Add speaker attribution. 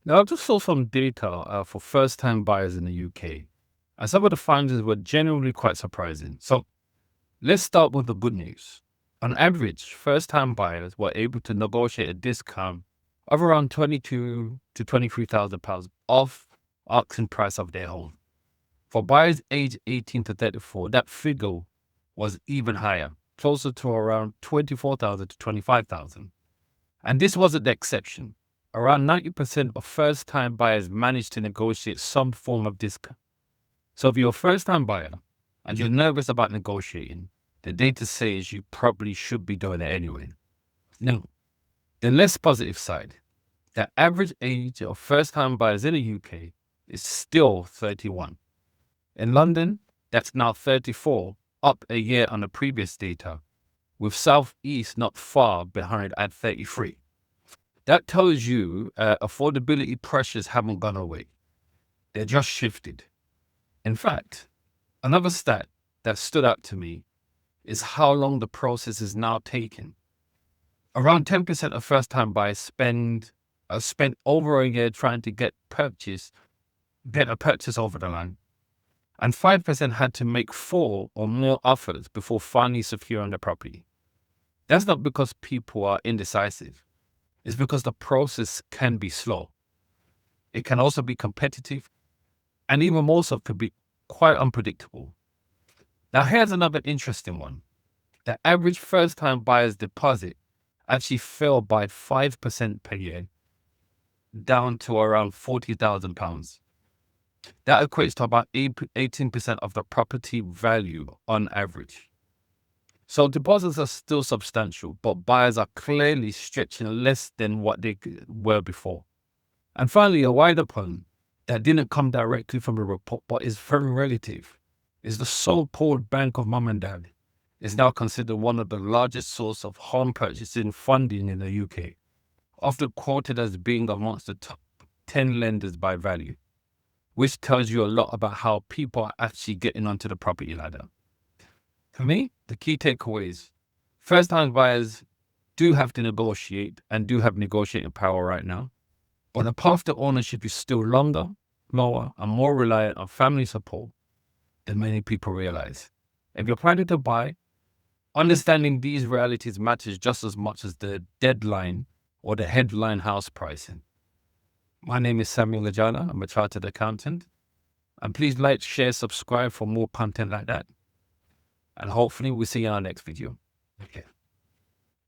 Speaker 1: Now, I just saw some data for first-time buyers in the UK, and some of the findings were genuinely quite surprising. So let's start with the good news. On average, first-time buyers were able to negotiate a discount of around 22 to 23,000 pounds off asking price of their home. For buyers aged 18 to 34, that figure was even higher, closer to around 24,000 to 25,000. And this wasn't the exception. Around 90% of first-time buyers managed to negotiate some form of discount. So if you're a first-time buyer and you're nervous about negotiating, the data says you probably should be doing it anyway. Now, the less positive side, the average age of first-time buyers in the UK is still 31. In London, that's now 34, up a year on the previous data, with South East not far behind at 33. That tells you affordability pressures haven't gone away. They're just shifted. In fact, another stat that stood out to me is how long the process is now taking. Around 10% of first-time buyers spent over a year trying to get a purchase over the line. And 5% had to make 4 or more offers before finally securing the property. That's not because people are indecisive. It's because the process can be slow. It can also be competitive, and even more so could be quite unpredictable. Now, here's another interesting one. The average first-time buyer's deposit actually fell by 5% per year, down to around £40,000. That equates to about 18% of the property value on average. So deposits are still substantial, but buyers are clearly stretching less than what they were before. And finally, a wider point that didn't come directly from the report, but is very relative, is the so-called Bank of Mum and Dad is now considered one of the largest sources of home purchasing funding in the UK, often quoted as being amongst the top 10 lenders by value, which tells you a lot about how people are actually getting onto the property ladder. For me, the key takeaway is first-time buyers do have to negotiate and do have negotiating power right now, but the path to ownership is still longer, lower, and more reliant on family support than many people realize. If you're planning to buy, understanding these realities matters just as much as the deadline or the headline house pricing. My name is Samuel Lajana. I'm a chartered accountant. And please like, share, subscribe for more content like that. And hopefully we'll see you in our next video. Okay.